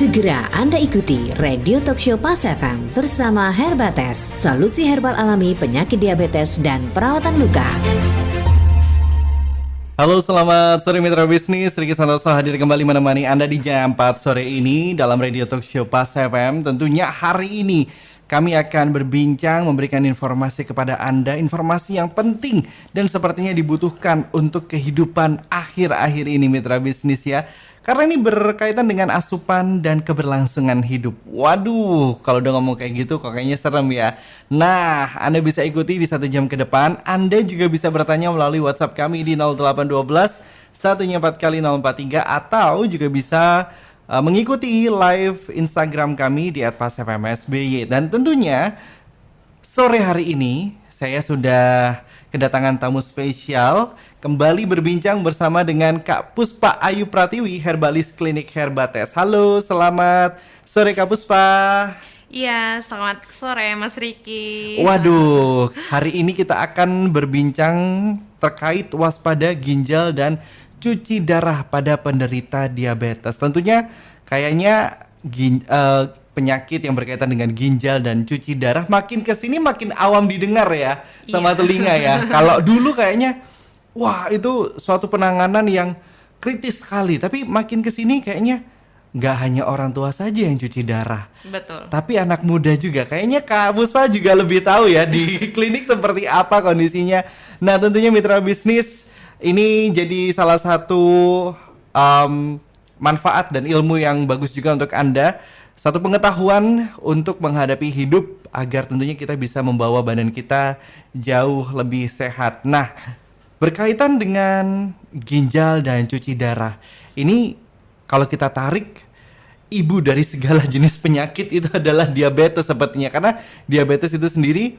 Segera Anda ikuti Radio Talk Show Pas FM bersama Herbates, solusi herbal alami penyakit diabetes dan perawatan luka. Halo, selamat sore mitra bisnis. Riki Santoso hadir kembali menemani Anda di jam 4 sore ini dalam Radio Talk Show Pas FM. Tentunya hari ini kami akan berbincang, memberikan informasi kepada Anda, informasi yang penting dan sepertinya dibutuhkan untuk kehidupan akhir-akhir ini mitra bisnis ya. Karena ini berkaitan dengan asupan dan keberlangsungan hidup. Waduh, kalau udah ngomong kayak gitu kok kayaknya serem ya. Nah, Anda bisa ikuti di 1 jam ke depan. Anda juga bisa bertanya melalui WhatsApp kami di 0812 144 kali 043 atau juga bisa mengikuti live Instagram kami di @pasfmsby. Dan tentunya sore hari ini saya sudah kedatangan tamu spesial, kembali berbincang bersama dengan Kak Puspa Ayu Pratiwi, herbalis klinik Herbates. Halo, selamat sore Kak Puspa. Iya, selamat sore Mas Riki. Waduh, hari ini kita akan berbincang terkait waspada ginjal dan cuci darah pada penderita diabetes. Tentunya kayaknya penyakit yang berkaitan dengan ginjal dan cuci darah makin kesini makin awam didengar ya sama telinga ya. Kalau dulu kayaknya wah itu suatu penanganan yang kritis sekali, tapi makin kesini kayaknya nggak hanya orang tua saja yang cuci darah. Betul. Tapi anak muda juga. Kayaknya Kak Puspa juga lebih tahu ya di klinik seperti apa kondisinya. Nah tentunya mitra bisnis ini jadi salah satu manfaat dan ilmu yang bagus juga untuk Anda. Satu pengetahuan untuk menghadapi hidup agar tentunya kita bisa membawa badan kita jauh lebih sehat. Nah, berkaitan dengan ginjal dan cuci darah, ini kalau kita tarik, ibu dari segala jenis penyakit itu adalah diabetes sepertinya. Karena diabetes itu sendiri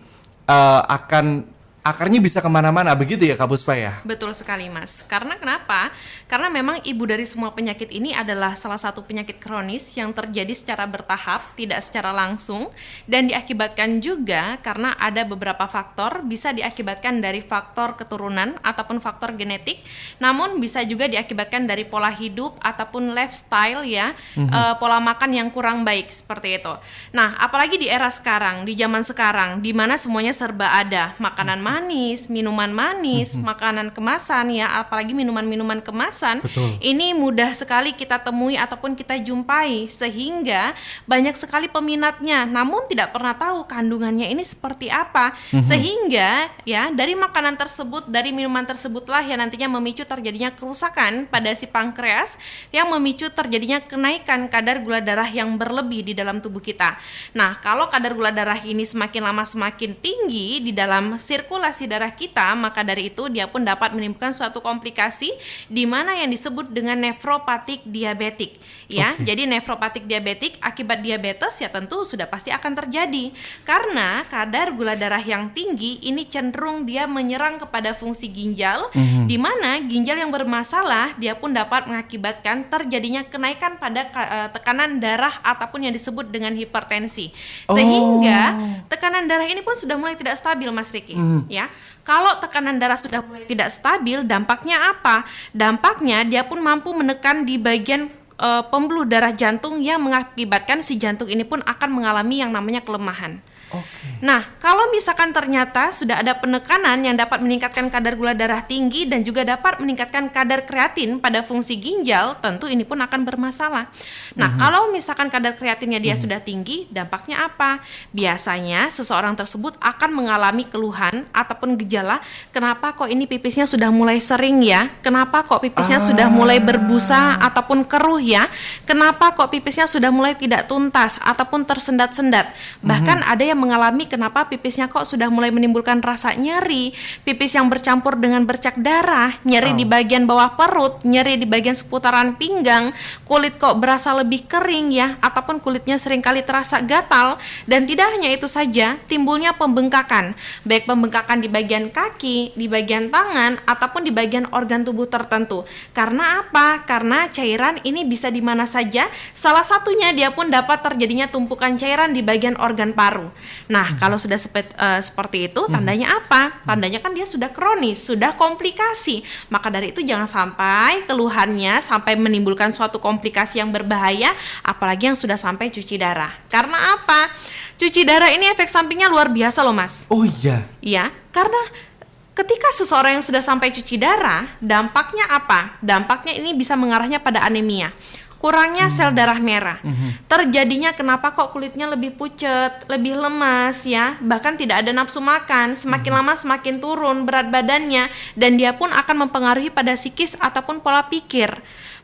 akarnya bisa kemana-mana, begitu ya Kak Puspa ya? Betul sekali Mas. Karena kenapa? Karena memang ibu dari semua penyakit ini adalah salah satu penyakit kronis yang terjadi secara bertahap, tidak secara langsung, dan diakibatkan juga karena ada beberapa faktor, bisa diakibatkan dari faktor keturunan ataupun faktor genetik, namun bisa juga diakibatkan dari pola hidup ataupun lifestyle ya, pola makan yang kurang baik seperti itu. Nah, apalagi di era sekarang, di zaman sekarang, di mana semuanya serba ada, makanan manis, minuman manis, makanan kemasan ya, apalagi minuman-minuman kemasan. Betul. Ini mudah sekali kita temui ataupun kita jumpai sehingga banyak sekali peminatnya, namun tidak pernah tahu kandungannya ini seperti apa. Sehingga ya dari makanan tersebut, dari minuman tersebutlah yang nantinya memicu terjadinya kerusakan pada si pankreas yang memicu terjadinya kenaikan kadar gula darah yang berlebih di dalam tubuh kita. Nah, kalau kadar gula darah ini semakin lama semakin tinggi di dalam sirkulasi darah kita, maka dari itu dia pun dapat menimbulkan suatu komplikasi di mana yang disebut dengan nefropatik diabetik ya. Jadi nefropatik diabetik akibat diabetes ya tentu sudah pasti akan terjadi karena kadar gula darah yang tinggi ini cenderung dia menyerang kepada fungsi ginjal, di mana ginjal yang bermasalah dia pun dapat mengakibatkan terjadinya kenaikan pada tekanan darah ataupun yang disebut dengan hipertensi. Sehingga tekanan darah ini pun sudah mulai tidak stabil Mas Riki. Ya, kalau tekanan darah sudah mulai tidak stabil, dampaknya apa? Dampaknya dia pun mampu menekan di bagian pembuluh darah jantung yang mengakibatkan si jantung ini pun akan mengalami yang namanya kelemahan. Nah, kalau misalkan ternyata sudah ada penekanan yang dapat meningkatkan kadar gula darah tinggi dan juga dapat meningkatkan kadar kreatin pada fungsi ginjal, tentu ini pun akan bermasalah. Nah, kalau misalkan kadar kreatinnya dia sudah tinggi, dampaknya apa? Biasanya seseorang tersebut akan mengalami keluhan ataupun gejala, kenapa kok ini pipisnya sudah mulai sering ya? Kenapa kok pipisnya sudah mulai berbusa ataupun keruh ya? Kenapa kok pipisnya sudah mulai tidak tuntas ataupun tersendat-sendat? Bahkan ada yang mengalami kenapa pipisnya kok sudah mulai menimbulkan rasa nyeri, pipis yang bercampur dengan bercak darah, nyeri di bagian bawah perut, nyeri di bagian seputaran pinggang, kulit kok berasa lebih kering ya, ataupun kulitnya seringkali terasa gatal, dan tidak hanya itu saja, timbulnya pembengkakan, baik pembengkakan di bagian kaki, di bagian tangan, ataupun di bagian organ tubuh tertentu. Karena apa? Karena cairan ini bisa di mana saja, salah satunya dia pun dapat terjadinya tumpukan cairan di bagian organ paru. Nah, kalau sudah seperti itu, tandanya apa? Tandanya kan dia sudah kronis, sudah komplikasi. Maka dari itu jangan sampai keluhannya sampai menimbulkan suatu komplikasi yang berbahaya, apalagi yang sudah sampai cuci darah. Karena apa? Cuci darah ini efek sampingnya luar biasa loh, Mas. Oh iya. Iya, karena ketika seseorang yang sudah sampai cuci darah, dampaknya apa? Dampaknya ini bisa mengarahnya pada anemia. Kurangnya sel darah merah. Terjadinya kenapa kok kulitnya lebih pucat, lebih lemas ya, bahkan tidak ada nafsu makan, semakin lama semakin turun berat badannya, dan dia pun akan mempengaruhi pada psikis ataupun pola pikir.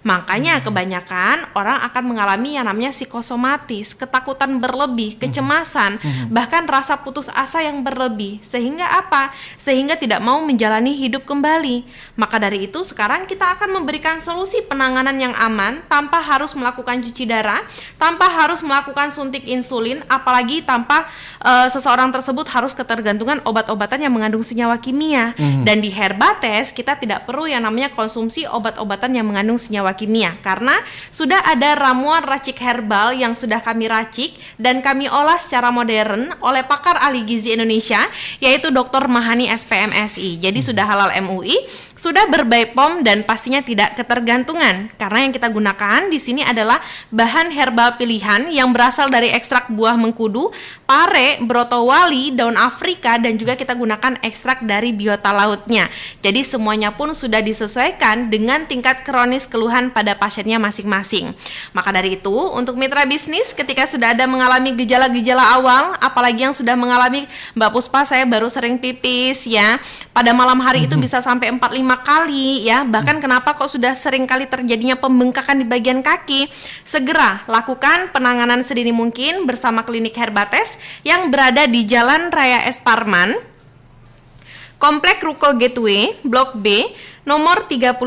Makanya kebanyakan orang akan mengalami yang namanya psikosomatis, ketakutan berlebih, kecemasan, bahkan rasa putus asa yang berlebih. Sehingga apa? Sehingga tidak mau menjalani hidup kembali. Maka dari itu sekarang kita akan memberikan solusi penanganan yang aman tanpa harus melakukan cuci darah, tanpa harus melakukan suntik insulin, apalagi tanpa seseorang tersebut harus ketergantungan obat-obatan yang mengandung senyawa kimia. Dan di Herbates kita tidak perlu yang namanya konsumsi obat-obatan yang mengandung senyawa kimia, karena sudah ada ramuan racik herbal yang sudah kami racik dan kami olah secara modern oleh pakar ahli gizi Indonesia, yaitu Dr. Mahani SPMSI. Jadi sudah halal MUI, sudah ber-BPOM, dan pastinya tidak ketergantungan. Karena yang kita gunakan di sini adalah bahan herbal pilihan yang berasal dari ekstrak buah mengkudu, pare, brotowali, daun Afrika, dan juga kita gunakan ekstrak dari biota lautnya. Jadi semuanya pun sudah disesuaikan dengan tingkat kronis keluhan pada pasiennya masing-masing. Maka dari itu, untuk mitra bisnis ketika sudah ada mengalami gejala-gejala awal, apalagi yang sudah mengalami, Mbak Puspa, saya baru sering pipis ya, pada malam hari itu bisa sampai 4-5 kali ya, bahkan kenapa kok sudah sering kali terjadinya pembengkakan di bagian kaki, segera lakukan penanganan sedini mungkin bersama klinik Herbates yang berada di Jalan Raya S. Parman, Komplek Ruko Gateway, Blok B, nomor 32,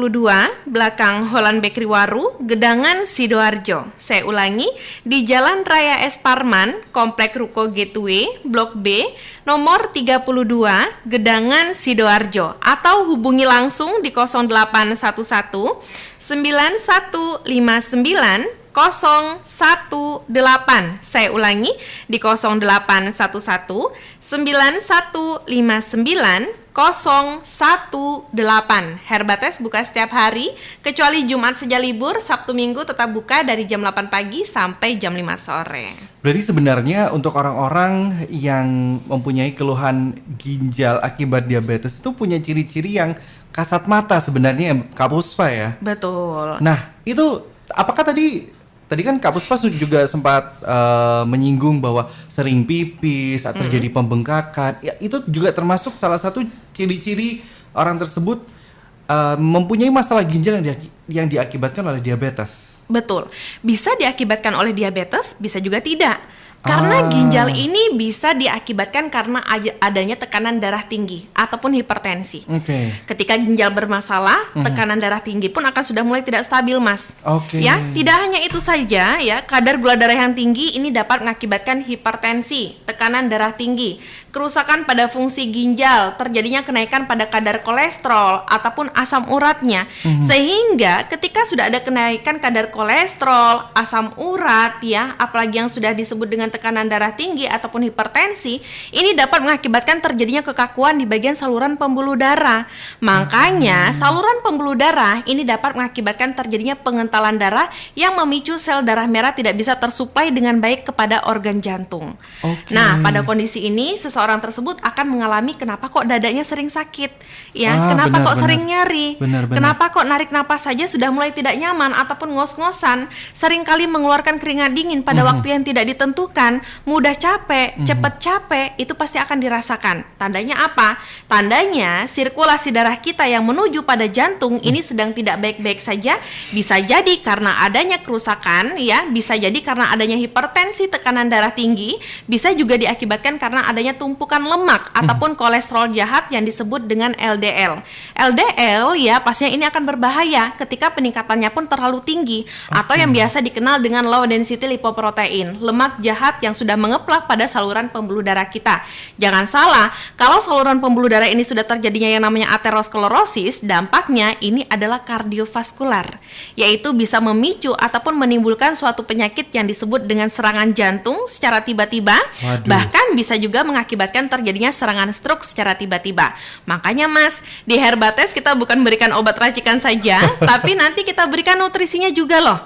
belakang Holland Bakery Waru, Gedangan, Sidoarjo. Saya ulangi, di Jalan Raya S. Parman, Komplek Ruko Gateway, Blok B, nomor 32, Gedangan, Sidoarjo. Atau hubungi langsung di 0811 9159 018. Saya ulangi, di 0811 9159 018. Herbates buka setiap hari kecuali Jumat saja libur, Sabtu Minggu tetap buka dari jam 8 pagi sampai jam 5 sore. Berarti sebenarnya untuk orang-orang yang mempunyai keluhan ginjal akibat diabetes itu punya ciri-ciri yang kasat mata sebenarnya, Kak Puspa ya? Betul. Nah, itu apakah tadi kan Kak Puspa juga sempat menyinggung bahwa sering pipis atau terjadi pembengkakan. Ya, itu juga termasuk salah satu ciri-ciri orang tersebut mempunyai masalah ginjal yang diakibatkan oleh diabetes. Betul. Bisa diakibatkan oleh diabetes, bisa juga tidak. Karena ginjal ini bisa diakibatkan karena adanya tekanan darah tinggi ataupun hipertensi. Ketika ginjal bermasalah, tekanan darah tinggi pun akan sudah mulai tidak stabil, Mas. Ya, tidak hanya itu saja ya, kadar gula darah yang tinggi ini dapat mengakibatkan hipertensi, tekanan darah tinggi, kerusakan pada fungsi ginjal, terjadinya kenaikan pada kadar kolesterol ataupun asam uratnya. Sehingga ketika sudah ada kenaikan kadar kolesterol, asam urat ya, apalagi yang sudah disebut dengan tekanan darah tinggi ataupun hipertensi, ini dapat mengakibatkan terjadinya kekakuan di bagian saluran pembuluh darah. Makanya saluran pembuluh darah ini dapat mengakibatkan terjadinya pengentalan darah yang memicu sel darah merah tidak bisa tersuplai dengan baik kepada organ jantung. Nah, pada kondisi ini seseorang tersebut akan mengalami kenapa kok dadanya sering sakit, ya, kenapa kok sering nyeri, kenapa kok narik napas saja sudah mulai tidak nyaman ataupun ngos-ngosan, seringkali mengeluarkan keringat dingin pada waktu yang tidak ditentukan, mudah capek, cepat capek, itu pasti akan dirasakan. Tandanya apa? Tandanya sirkulasi darah kita yang menuju pada jantung ini sedang tidak baik-baik saja. Bisa jadi karena adanya kerusakan, ya, bisa jadi karena adanya hipertensi, tekanan darah tinggi, bisa juga diakibatkan karena adanya tumpukan lemak ataupun kolesterol jahat yang disebut dengan LDL. LDL ya pastinya ini akan berbahaya ketika peningkatannya pun terlalu tinggi, atau yang biasa dikenal dengan low density lipoprotein, lemak jahat berat yang sudah mengeplak pada saluran pembuluh darah kita. Jangan salah, kalau saluran pembuluh darah ini sudah terjadinya yang namanya aterosklerosis, dampaknya ini adalah kardiovaskular, yaitu bisa memicu ataupun menimbulkan suatu penyakit yang disebut dengan serangan jantung secara tiba-tiba. Waduh. Bahkan bisa juga mengakibatkan terjadinya serangan stroke secara tiba-tiba. Makanya Mas, di Herbates kita bukan berikan obat racikan saja, tapi nanti kita berikan nutrisinya juga loh.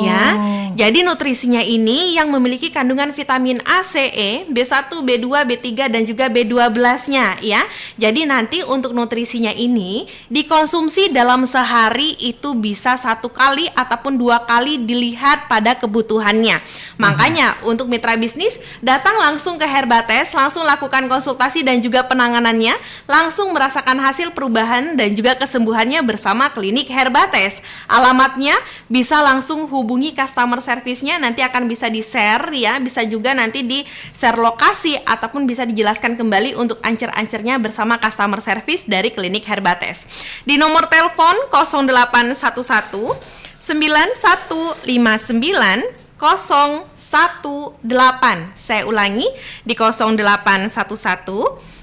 Ya, jadi nutrisinya ini yang memiliki kandungan vitamin A, C, E, B1, B2, B3 dan juga B12-nya ya. Jadi nanti untuk nutrisinya ini dikonsumsi dalam sehari itu bisa 1 kali ataupun 2 kali dilihat pada kebutuhannya. Makanya untuk mitra bisnis datang langsung ke Herbates, langsung lakukan konsultasi dan juga penanganannya, langsung merasakan hasil perubahan dan juga kesembuhannya bersama klinik Herbates. Alamatnya bisa langsung hubungi customer service-nya, nanti akan bisa di-share ya, bisa juga nanti di-share lokasi ataupun bisa dijelaskan kembali untuk ancer-ancernya bersama customer service dari klinik Herbates. Di nomor telepon 0811 9159 018. Saya ulangi di 0811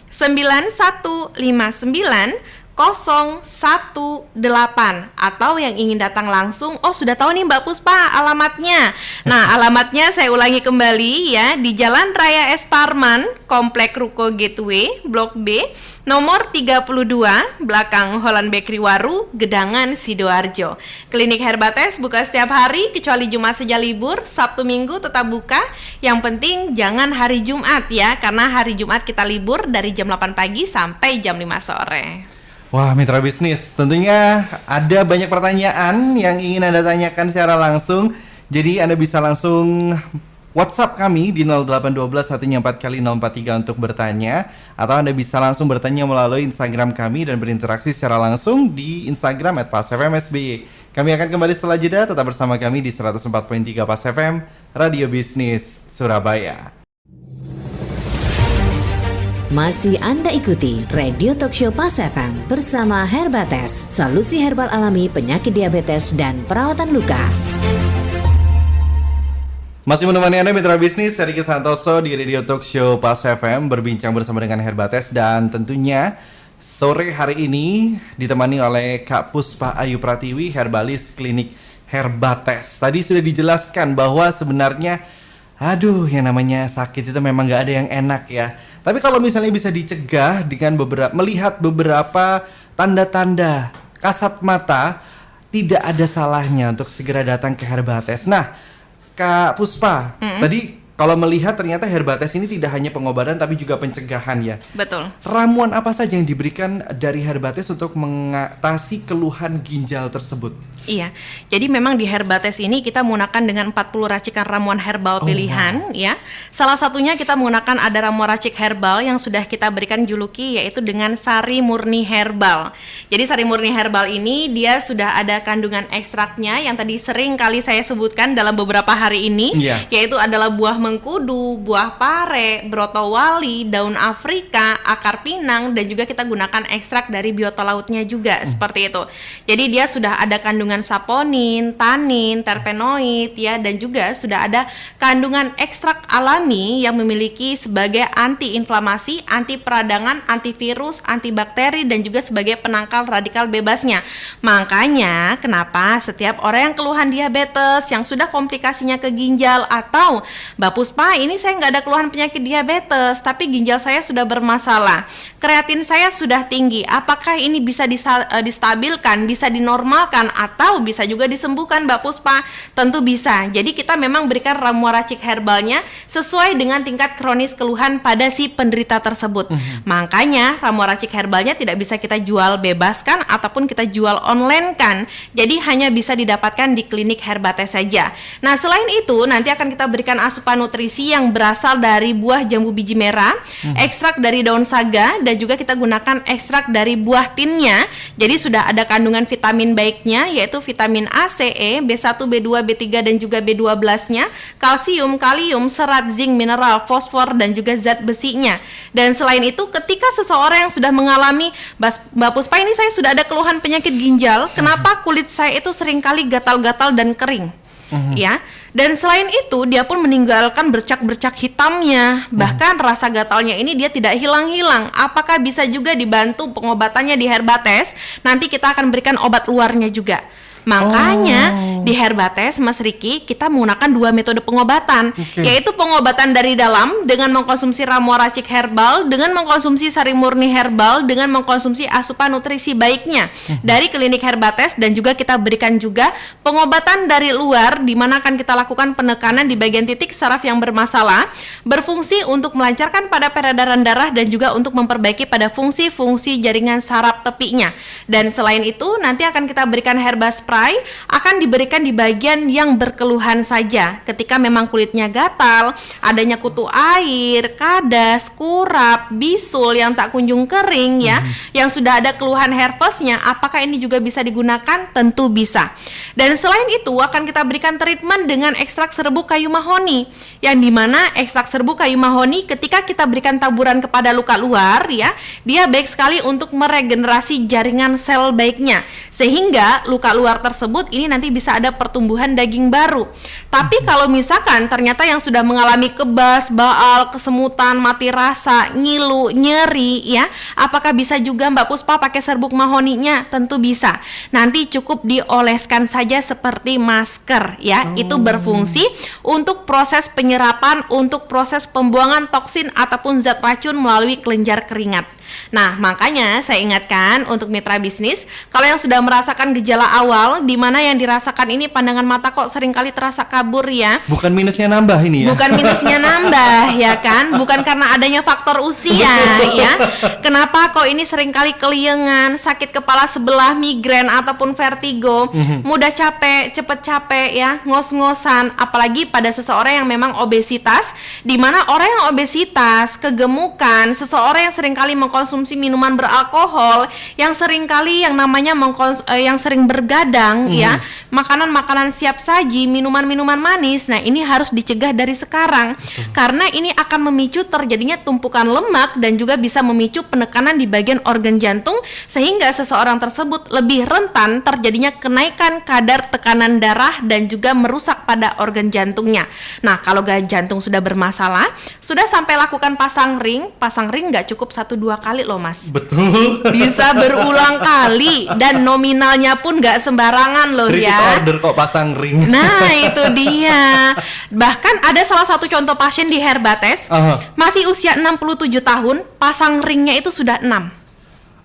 9159 018, atau yang ingin datang langsung, sudah tahu nih Mbak Puspa alamatnya. Nah, alamatnya saya ulangi kembali ya, di Jalan Raya S. Parman, Komplek Ruko Gateway, Blok B, nomor 32, belakang Holland Bakery Waru, Gedangan, Sidoarjo. Klinik Herbates buka setiap hari kecuali Jumat saja libur, Sabtu Minggu tetap buka. Yang penting jangan hari Jumat ya, karena hari Jumat kita libur dari jam 8 pagi sampai jam 5 sore. Wah, mitra bisnis, tentunya ada banyak pertanyaan yang ingin Anda tanyakan secara langsung. Jadi Anda bisa langsung WhatsApp kami di 0812 144 kali 043 untuk bertanya, atau Anda bisa langsung bertanya melalui Instagram kami dan berinteraksi secara langsung di Instagram @pasfmsby. Kami akan kembali setelah jeda, tetap bersama kami di 104.3 Pas FM, Radio Bisnis Surabaya. Masih Anda ikuti Radio Talkshow Pas FM bersama Herbates, solusi herbal alami penyakit diabetes dan perawatan luka. Masih menemani Anda mitra bisnis, saya Riki Santoso di Radio Talkshow Pas FM berbincang bersama dengan Herbates, dan tentunya sore hari ini ditemani oleh Kak Puspa Ayu Pratiwi, herbalis klinik Herbates. Tadi sudah dijelaskan bahwa sebenarnya yang namanya sakit itu memang gak ada yang enak ya. Tapi kalau misalnya bisa dicegah dengan melihat beberapa tanda-tanda kasat mata, tidak ada salahnya untuk segera datang ke Herbates. Nah, Kak Puspa, tadi kalau melihat ternyata Herbates ini tidak hanya pengobatan tapi juga pencegahan ya. Betul. Ramuan apa saja yang diberikan dari Herbates untuk mengatasi keluhan ginjal tersebut? Iya, jadi memang di Herbates ini kita menggunakan dengan 40 racikan ramuan herbal pilihan ya. Salah satunya kita menggunakan ada ramuan racik herbal yang sudah kita berikan juluki, yaitu dengan Sari Murni Herbal. Jadi Sari Murni Herbal ini dia sudah ada kandungan ekstraknya yang tadi sering kali saya sebutkan dalam beberapa hari ini, yaitu adalah buah mengkudu, buah pare, brotowali, daun Afrika, akar pinang, dan juga kita gunakan ekstrak dari biota lautnya juga, seperti itu. Jadi dia sudah ada kandungan saponin, tanin, terpenoid ya, dan juga sudah ada kandungan ekstrak alami yang memiliki sebagai anti-inflamasi, anti peradangan, antivirus, antibakteri, dan juga sebagai penangkal radikal bebasnya. Makanya kenapa setiap orang yang keluhan diabetes, yang sudah komplikasinya ke ginjal, atau Mbak Puspa, ini saya nggak ada keluhan penyakit diabetes, tapi ginjal saya sudah bermasalah, kreatin saya sudah tinggi, apakah ini bisa distabilkan, bisa dinormalkan, atau bisa juga disembuhkan Mbak Puspa? Tentu bisa. Jadi kita memang berikan ramuan racik herbalnya sesuai dengan tingkat kronis keluhan pada si penderita tersebut. Makanya ramuan racik herbalnya tidak bisa kita jual bebaskan ataupun kita jual online kan. Jadi hanya bisa didapatkan di klinik Herbates saja. Nah, selain itu nanti akan kita berikan asupan nutrisi yang berasal dari buah jambu biji merah, ekstrak dari daun saga, dan juga kita gunakan ekstrak dari buah tinnya. Jadi sudah ada kandungan vitamin baiknya, yaitu vitamin A, C, E, B1, B2, B3, dan juga B12-nya, kalsium, kalium, serat, zinc, mineral, fosfor, dan juga zat besinya. Dan selain itu, ketika seseorang yang sudah mengalami, Mbak Puspa, ini saya sudah ada keluhan penyakit ginjal, kenapa kulit saya itu seringkali gatal-gatal dan kering? ya. Dan selain itu dia pun meninggalkan bercak-bercak hitamnya, bahkan rasa gatalnya ini dia tidak hilang-hilang. Apakah bisa juga dibantu pengobatannya di Herbates? Nanti kita akan berikan obat luarnya juga. Makanya di Herbates, Mas Riki, kita menggunakan 2 metode pengobatan, yaitu pengobatan dari dalam dengan mengkonsumsi ramuan racik herbal, dengan mengkonsumsi sari murni herbal, dengan mengkonsumsi asupan nutrisi baiknya dari klinik Herbates, dan juga kita berikan juga pengobatan dari luar, di mana akan kita lakukan penekanan di bagian titik saraf yang bermasalah, berfungsi untuk melancarkan pada peredaran darah dan juga untuk memperbaiki pada fungsi-fungsi jaringan saraf tepinya. Dan selain itu nanti akan kita berikan Herba Spray, akan diberikan di bagian yang berkeluhan saja. Ketika memang kulitnya gatal, adanya kutu air, kadas, kurap, bisul yang tak kunjung kering ya, yang sudah ada keluhan herpesnya, apakah ini juga bisa digunakan? Tentu bisa. Dan selain itu akan kita berikan treatment dengan ekstrak serbuk kayu mahoni, yang dimana ekstrak serbuk kayu mahoni ketika kita berikan taburan kepada luka luar ya, dia baik sekali untuk meregenerasi jaringan sel baiknya, sehingga luka luar tersebut ini nanti bisa ada pertumbuhan daging baru. Tapi kalau misalkan ternyata yang sudah mengalami kebas, baal, kesemutan, mati rasa, ngilu, nyeri ya, apakah bisa juga Mbak Puspa pakai serbuk mahoninya? Tentu bisa. Nanti cukup dioleskan saja seperti masker ya. Itu berfungsi untuk proses penyerapan, untuk proses pembuangan toksin ataupun zat racun melalui kelenjar keringat. Nah, makanya saya ingatkan untuk mitra bisnis, kalau yang sudah merasakan gejala awal, di mana yang dirasakan ini pandangan mata kok seringkali terasa kabur ya. Bukan minusnya nambah ini ya. Bukan minusnya nambah ya kan, bukan karena adanya faktor usia ya. Kenapa kok ini seringkali keliengan, sakit kepala sebelah, migrain ataupun vertigo, mudah capek, cepet capek ya, ngos-ngosan, apalagi pada seseorang yang memang obesitas, di mana orang yang obesitas, kegemukan, seseorang yang seringkali mengkonsumsi minuman beralkohol, yang seringkali yang namanya yang sering bergadang ya, makanan-makanan siap saji, minuman-minuman manis. Nah, ini harus dicegah dari sekarang. Karena ini akan memicu terjadinya tumpukan lemak dan juga bisa memicu penekanan di bagian organ jantung, sehingga seseorang tersebut lebih rentan terjadinya kenaikan kadar tekanan darah dan juga merusak pada organ jantungnya. Nah, kalau jantung sudah bermasalah, sudah sampai lakukan pasang ring nggak cukup 1-2 kali loh Mas. Betul. Bisa berulang kali dan nominalnya pun nggak sembarangan loh Repeat ya. order kok pasang ring. Nah, itu dia. Bahkan ada salah satu contoh pasien di Herbates, masih usia 67 tahun, pasang ringnya itu sudah 6.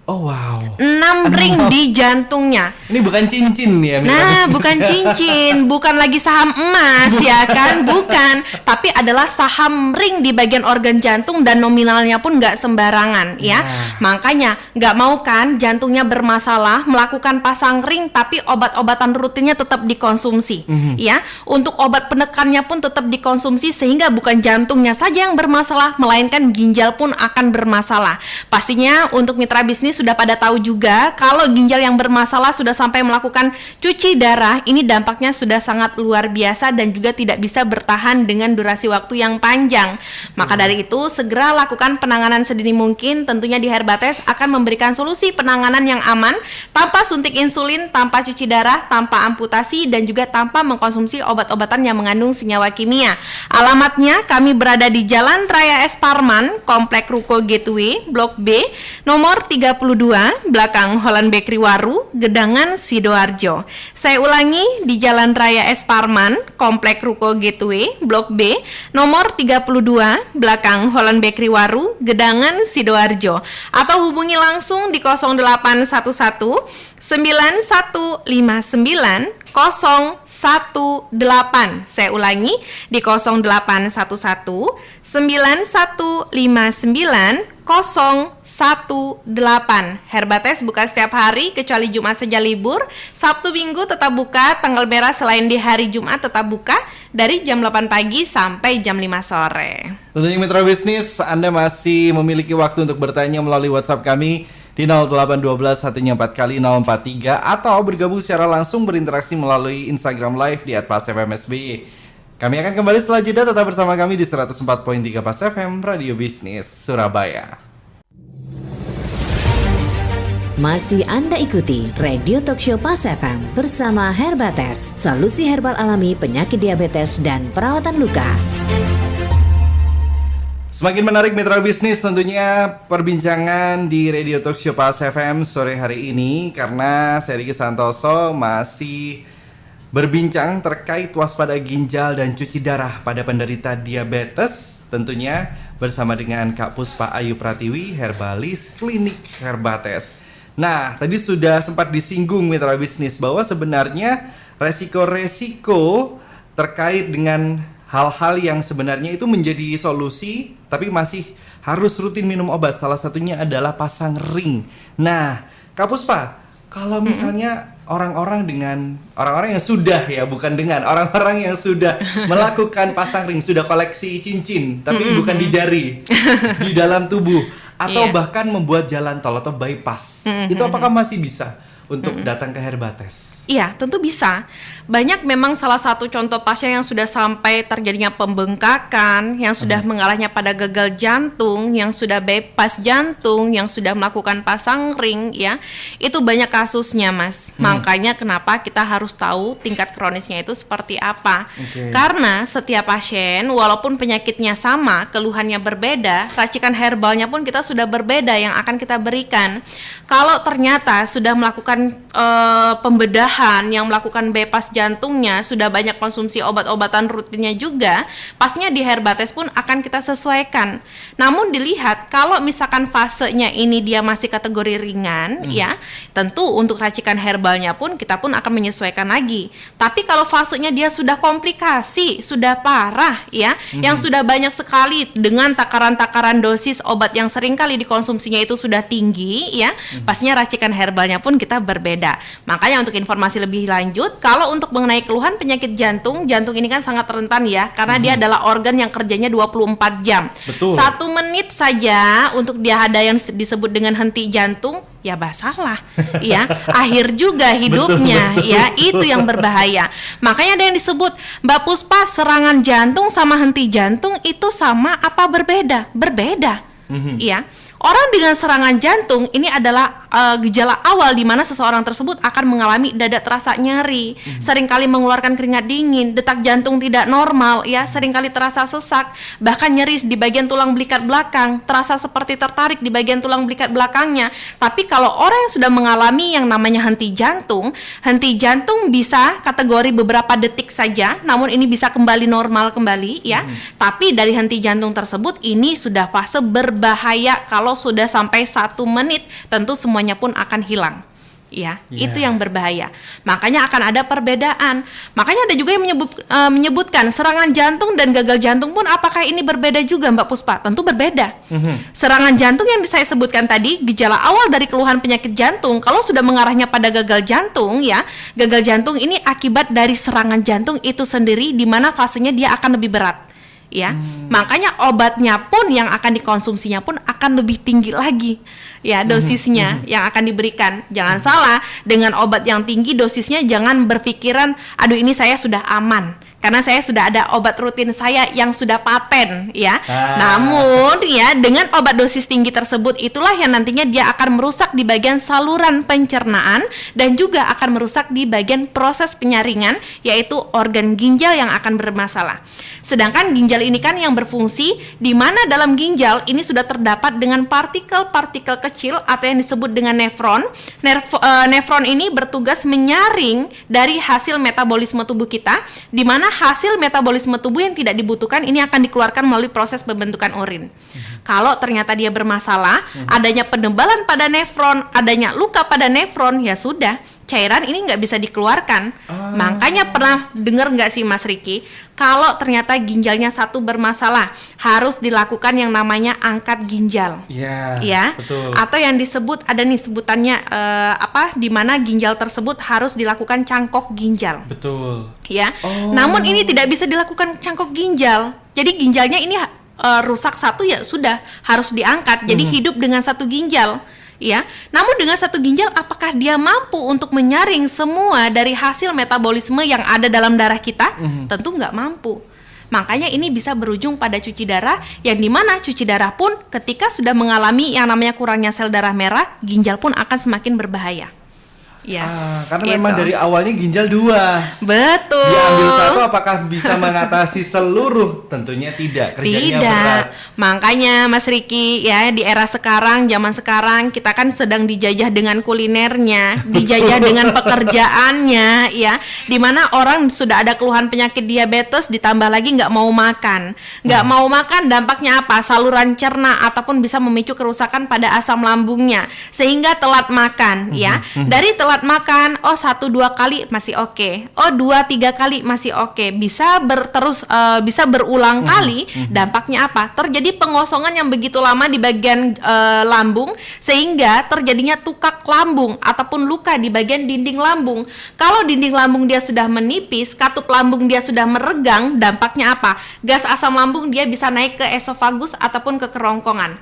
Oh wow. 6 ring di jantungnya. Ini bukan cincin ya. Nah, bukan cincin, bukan lagi saham emas ya kan, bukan. Tapi adalah saham ring di bagian organ jantung dan nominalnya pun nggak sembarangan ya. Makanya nggak mau kan jantungnya bermasalah, melakukan pasang ring tapi obat-obatan rutinnya tetap dikonsumsi ya. Untuk obat penekannya pun tetap dikonsumsi, sehingga bukan jantungnya saja yang bermasalah, melainkan ginjal pun akan bermasalah. Pastinya untuk mitra bisnis sudah pada tahu juga kalau ginjal yang bermasalah sudah sampai melakukan cuci darah, ini dampaknya sudah sangat luar biasa dan juga tidak bisa bertahan dengan durasi waktu yang panjang. Maka dari itu segera lakukan penanganan sedini mungkin. Tentunya di Herbates akan memberikan solusi penanganan yang aman, tanpa suntik insulin, tanpa cuci darah, tanpa amputasi, dan juga tanpa mengkonsumsi obat-obatan yang mengandung senyawa kimia. Alamatnya kami berada di Jalan Raya S. Parman, Komplek Ruko Gateway, Blok B, nomor 32, belakang Holland Bakery Waru, Gedangan, Sidoarjo. Saya ulangi, di Jalan Raya S. Parman, Komplek Ruko Gateway, Blok B, nomor 32, belakang Holland Bakery Waru, Gedangan, Sidoarjo. Atau hubungi langsung di 0811 9159 018. Saya ulangi, di 0811 9159 018. Herbates buka setiap hari kecuali Jumat saja libur. Sabtu Minggu tetap buka. Tanggal merah selain di hari Jumat tetap buka dari jam 8 pagi sampai jam 5 sore. Tentunya mitra bisnis, Anda masih memiliki waktu untuk bertanya melalui WhatsApp kami di 0812 144 kali 043, atau bergabung secara langsung berinteraksi melalui Instagram Live di @pasfmsby. Kami akan kembali setelah jeda, tetap bersama kami di 104.3 Pas FM, Radio Bisnis Surabaya. Masih Anda ikuti Radio Talkshow Pas FM bersama Herbates, solusi herbal alami penyakit diabetes dan perawatan luka. Semakin menarik mitra bisnis tentunya perbincangan di Radio Talkshow Pas FM sore hari ini, karena saya Riki Santoso masih berbincang terkait waspada ginjal dan cuci darah pada penderita diabetes, tentunya bersama dengan Kak Puspa Ayu Pratiwi, herbalis klinik Herbates. Nah, tadi sudah sempat disinggung mitra bisnis bahwa sebenarnya resiko-resiko terkait dengan hal-hal yang sebenarnya itu menjadi solusi tapi masih harus rutin minum obat. Salah satunya adalah pasang ring. Nah, Kak Puspa, kalau misalnya orang-orang yang sudah orang-orang yang sudah melakukan pasang ring, sudah koleksi cincin tapi bukan di jari, di dalam tubuh, atau bahkan membuat jalan tol atau bypass, itu apakah masih bisa untuk datang ke Herbates? Iya, tentu bisa. Banyak memang salah satu contoh pasien yang sudah sampai terjadinya pembengkakan, yang sudah mengarahnya pada gagal jantung, yang sudah bypass jantung, yang sudah melakukan pasang ring, ya. Itu banyak kasusnya, Mas. Makanya kenapa kita harus tahu tingkat kronisnya itu seperti apa. Karena setiap pasien walaupun penyakitnya sama, keluhannya berbeda, racikan herbalnya pun kita sudah berbeda yang akan kita berikan. Kalau ternyata sudah melakukan pembedahan, yang melakukan bypass jantungnya, sudah banyak konsumsi obat-obatan rutinnya juga, pastinya di Herbates pun akan kita sesuaikan. Namun dilihat kalau misalkan fasenya ini dia masih kategori ringan, ya, tentu untuk racikan herbalnya pun kita pun akan menyesuaikan lagi. Tapi kalau fasenya dia sudah komplikasi, sudah parah, ya, yang sudah banyak sekali dengan takaran-takaran dosis obat yang seringkali dikonsumsinya itu sudah tinggi, ya, pastinya racikan herbalnya pun kita berbeda. Makanya untuk informasi lebih lanjut, kalau untuk mengenai keluhan penyakit jantung ini kan sangat rentan, ya, karena dia adalah organ yang kerjanya 24 jam. Betul. 1 menit saja untuk dia ada yang disebut dengan henti jantung, ya basalah, ya, akhir juga hidupnya, ya, itu yang berbahaya. Makanya ada yang disebut, Mbak Puspa, serangan jantung sama henti jantung itu sama apa berbeda? Berbeda, ya. Orang dengan serangan jantung ini adalah gejala awal di mana seseorang tersebut akan mengalami dada terasa nyeri, seringkali mengeluarkan keringat dingin, detak jantung tidak normal, ya, seringkali terasa sesak, bahkan nyeri di bagian tulang belikat belakang, terasa seperti tertarik di bagian tulang belikat belakangnya. Tapi kalau orang yang sudah mengalami yang namanya henti jantung bisa kategori beberapa detik saja, namun ini bisa kembali normal kembali, ya. Tapi dari henti jantung tersebut ini sudah fase berbahaya. Kalau sudah sampai 1 menit, tentu semuanya pun akan hilang, ya. Itu yang berbahaya. Makanya akan ada perbedaan. Makanya ada juga yang menyebutkan serangan jantung dan gagal jantung pun apakah ini berbeda juga, Mbak Puspa? Tentu berbeda. Serangan jantung yang saya sebutkan tadi, gejala awal dari keluhan penyakit jantung, kalau sudah mengarahnya pada gagal jantung, ya, gagal jantung ini akibat dari serangan jantung itu sendiri, di mana fasenya dia akan lebih berat, ya. Makanya obatnya pun yang akan dikonsumsinya pun akan lebih tinggi lagi, ya, dosisnya yang akan diberikan. Jangan salah, dengan obat yang tinggi dosisnya jangan berpikiran, aduh ini saya sudah aman karena saya sudah ada obat rutin saya yang sudah paten, ya. Namun, ya, dengan obat dosis tinggi tersebut itulah yang nantinya dia akan merusak di bagian saluran pencernaan dan juga akan merusak di bagian proses penyaringan, yaitu organ ginjal yang akan bermasalah. Sedangkan ginjal ini kan yang berfungsi di mana dalam ginjal ini sudah terdapat dengan partikel-partikel kecil atau yang disebut dengan nefron. Nefron ini bertugas menyaring dari hasil metabolisme tubuh kita, di mana hasil metabolisme tubuh yang tidak dibutuhkan ini akan dikeluarkan melalui proses pembentukan urin. Kalau ternyata dia bermasalah, adanya penebalan pada nefron, adanya luka pada nefron, ya sudah, cairan ini nggak bisa dikeluarkan. Makanya pernah dengar nggak sih Mas Riki, kalau ternyata ginjalnya satu bermasalah, harus dilakukan yang namanya angkat ginjal. Ya, betul. Atau yang disebut, ada nih sebutannya di mana ginjal tersebut harus dilakukan cangkok ginjal. Betul. Ya. Namun ini tidak bisa dilakukan cangkok ginjal. Jadi ginjalnya ini rusak satu, ya sudah harus diangkat. Jadi hidup dengan satu ginjal. Ya, namun dengan satu ginjal apakah dia mampu untuk menyaring semua dari hasil metabolisme yang ada dalam darah kita? Tentu nggak mampu. Makanya ini bisa berujung pada cuci darah, yang dimana cuci darah pun ketika sudah mengalami yang namanya kurangnya sel darah merah, ginjal pun akan semakin berbahaya. Ya, karena memang dari awalnya ginjal 2. Betul. Diambil satu, apakah bisa mengatasi seluruh? Tentunya tidak. Kerjanya berat. Makanya Mas Riki, ya, di era sekarang, zaman sekarang kita kan sedang dijajah dengan kulinernya, dijajah dengan pekerjaannya, ya, dimana orang sudah ada keluhan penyakit diabetes, ditambah lagi nggak mau makan. Nggak mau makan, dampaknya apa? Saluran cerna ataupun bisa memicu kerusakan pada asam lambungnya, sehingga telat makan, ya. Dari telat makan, 1-2 kali masih oke, 2-3 kali masih oke, bisa bisa berulang kali. Dampaknya apa? Terjadi pengosongan yang begitu lama di bagian lambung, sehingga terjadinya tukak lambung ataupun luka di bagian dinding lambung. Kalau dinding lambung dia sudah menipis, katup lambung dia sudah meregang, dampaknya apa? Gas asam lambung dia bisa naik ke esofagus ataupun ke kerongkongan.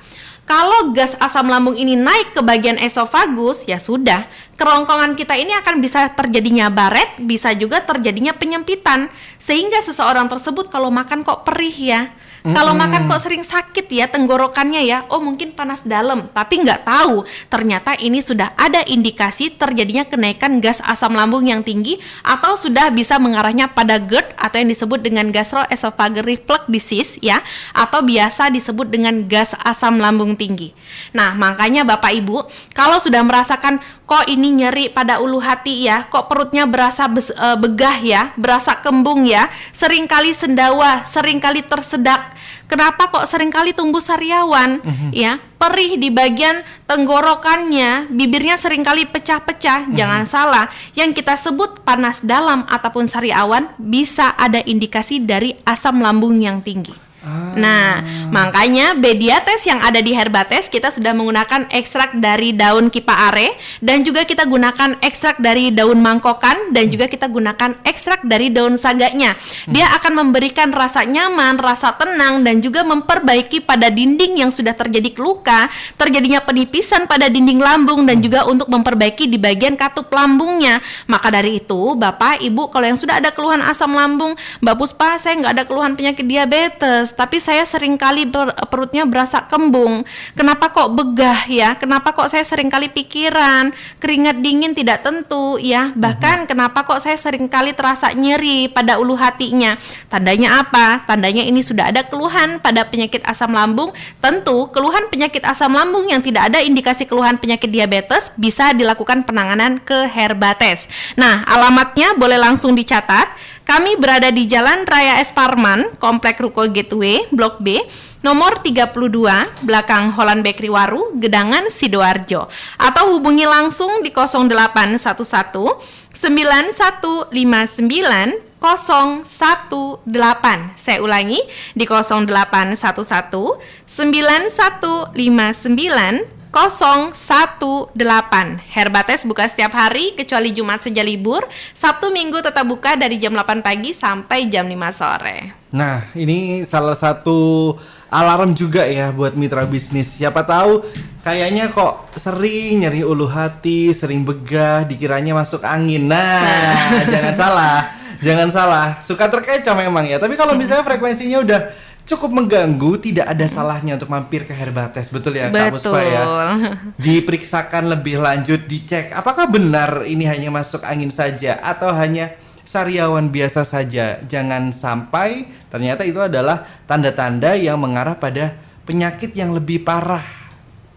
Kalau gas asam lambung ini naik ke bagian esofagus, ya sudah, kerongkongan kita ini akan bisa terjadinya baret, bisa juga terjadinya penyempitan, sehingga seseorang tersebut kalau makan kok perih ya, kalau makan kok sering sakit ya tenggorokannya ya, mungkin panas dalam, tapi nggak tahu ternyata ini sudah ada indikasi terjadinya kenaikan gas asam lambung yang tinggi, atau sudah bisa mengarahnya pada GERD atau yang disebut dengan gastroesophageal reflux disease, ya, atau biasa disebut dengan gas asam lambung tinggi. Nah, makanya Bapak Ibu, kalau sudah merasakan kok ini nyeri pada ulu hati ya, kok perutnya berasa begah ya, berasa kembung ya, seringkali sendawa, seringkali tersedak. Kenapa kok seringkali tumbuh sariawan, ya, perih di bagian tenggorokannya, bibirnya seringkali pecah-pecah. Jangan salah, yang kita sebut panas dalam ataupun sariawan bisa ada indikasi dari asam lambung yang tinggi. Nah, makanya Bediates yang ada di Herbates kita sudah menggunakan ekstrak dari daun kipa are, dan juga kita gunakan ekstrak dari daun mangkokan, dan juga kita gunakan ekstrak dari daun saganya. Dia akan memberikan rasa nyaman, rasa tenang, dan juga memperbaiki pada dinding yang sudah terjadi luka, terjadinya penipisan pada dinding lambung, dan juga untuk memperbaiki di bagian katup lambungnya. Maka dari itu, Bapak, Ibu, kalau yang sudah ada keluhan asam lambung, Mbak Puspa, saya nggak ada keluhan penyakit diabetes, tapi saya seringkali perutnya berasa kembung. Kenapa kok begah ya? Kenapa kok saya seringkali pikiran, keringat dingin tidak tentu ya? Bahkan kenapa kok saya seringkali terasa nyeri pada ulu hatinya? Tandanya apa? Tandanya ini sudah ada keluhan pada penyakit asam lambung. Tentu keluhan penyakit asam lambung yang tidak ada indikasi keluhan penyakit diabetes bisa dilakukan penanganan ke Herbates. Nah, alamatnya boleh langsung dicatat. Kami berada di Jalan Raya S. Parman, Komplek Ruko Gateway, Blok B, nomor 32, belakang Holland Bakery Waru, Gedangan, Sidoarjo. Atau hubungi langsung di 0811 9159 018. Saya ulangi, di 0811 9159 018. Herbates buka setiap hari kecuali Jumat saja libur. Sabtu Minggu tetap buka dari jam 8 pagi sampai jam 5 sore. Nah, ini salah satu alarm juga ya buat mitra bisnis. Siapa tahu kayaknya kok sering nyeri ulu hati, sering begah, dikiranya masuk angin. Nah, jangan salah. Jangan salah. Suka terkecoh memang ya. Tapi kalau misalnya frekuensinya udah cukup mengganggu, tidak ada salahnya untuk mampir ke Herbates, betul ya Kak Puspa ya? Diperiksakan lebih lanjut, dicek apakah benar ini hanya masuk angin saja atau hanya sariawan biasa saja. Jangan sampai ternyata itu adalah tanda-tanda yang mengarah pada penyakit yang lebih parah.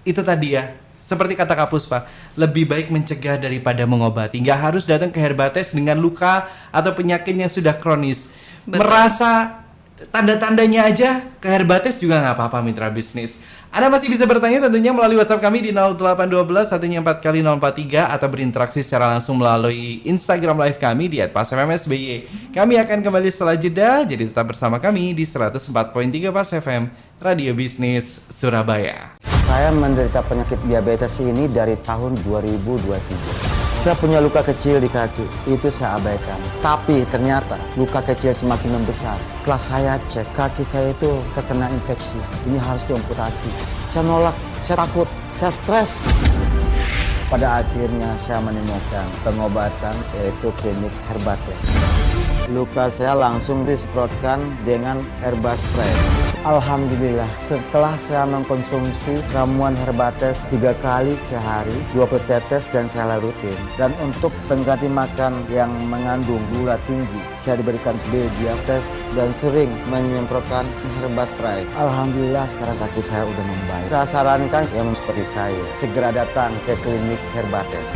Itu tadi ya, seperti kata Kak Puspa, lebih baik mencegah daripada mengobati. Nggak harus datang ke Herbates dengan luka atau penyakit yang sudah kronis. Betul. Merasa tanda-tandanya aja ke Herbates juga nggak apa-apa mitra bisnis. Anda masih bisa bertanya tentunya melalui WhatsApp kami di 0812 144 043 atau berinteraksi secara langsung melalui Instagram live kami di @pasfmsby. Kami akan kembali setelah jeda, jadi tetap bersama kami di 104.3 Pas FM, Radio Bisnis Surabaya. Saya menderita penyakit diabetes ini dari tahun 2023. Saya punya luka kecil di kaki, itu saya abaikan. Tapi ternyata luka kecil semakin membesar. Setelah saya cek, kaki saya itu terkena infeksi. Ini harus diamputasi. Saya nolak, saya takut, saya stres. Pada akhirnya saya menemukan pengobatan, yaitu klinik Herbates. Luka saya langsung disemprotkan dengan herba spray. Alhamdulillah, setelah saya mengkonsumsi ramuan Herbates 3 kali sehari, 20 tetes dan saya rutin. Dan untuk pengganti makan yang mengandung gula tinggi, saya diberikan Bediates dan sering menyemprotkan herba spray. Alhamdulillah sekarang kaki saya udah membaik. Saya sarankan yang seperti saya, segera datang ke klinik Herbates.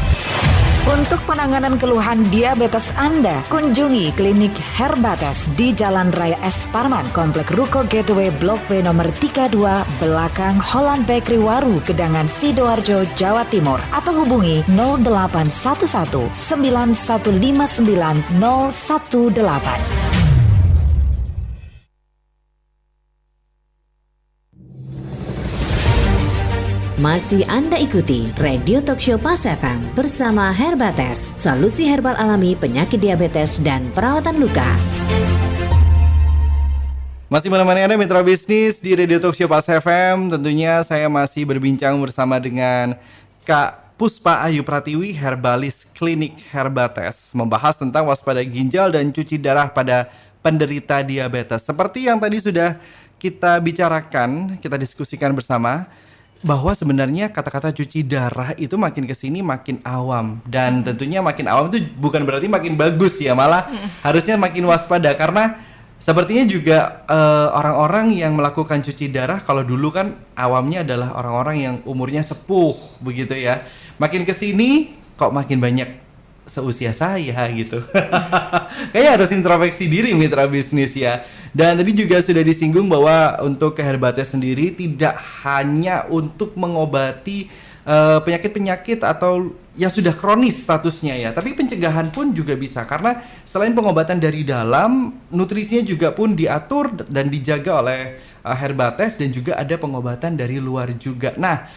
Untuk penanganan keluhan diabetes Anda, kunjungi klinik Herbates di Jalan Raya S. Parman, Komplek Ruko Gateway Blok B nomor 32, belakang Holland Bakery Waru, Gedangan Sidoarjo, Jawa Timur. Atau hubungi 0811 9159 018. Masih Anda ikuti Radio Talkshow Pas FM bersama Herbates, solusi herbal alami penyakit diabetes dan perawatan luka. Masih menemani Anda mitra bisnis di Radio Talkshow Pas FM. Tentunya saya masih berbincang bersama dengan Kak Puspa Ayu Pratiwi, herbalis klinik Herbates, membahas tentang waspada ginjal dan cuci darah pada penderita diabetes. Seperti yang tadi sudah kita bicarakan, kita diskusikan bersama, bahwa sebenarnya kata-kata cuci darah itu makin kesini makin awam. Dan tentunya makin awam itu bukan berarti makin bagus ya, malah harusnya makin waspada. Karena sepertinya juga orang-orang yang melakukan cuci darah, kalau dulu kan awamnya adalah orang-orang yang umurnya sepuh begitu ya. Makin kesini kok makin banyak seusia saya gitu. Kayaknya harus introspeksi diri mitra bisnis ya. Dan tadi juga sudah disinggung bahwa untuk Herbates sendiri tidak hanya untuk mengobati penyakit-penyakit atau yang sudah kronis statusnya ya, tapi pencegahan pun juga bisa. Karena selain pengobatan dari dalam, nutrisinya juga pun diatur dan dijaga oleh Herbates, dan juga ada pengobatan dari luar juga. Nah,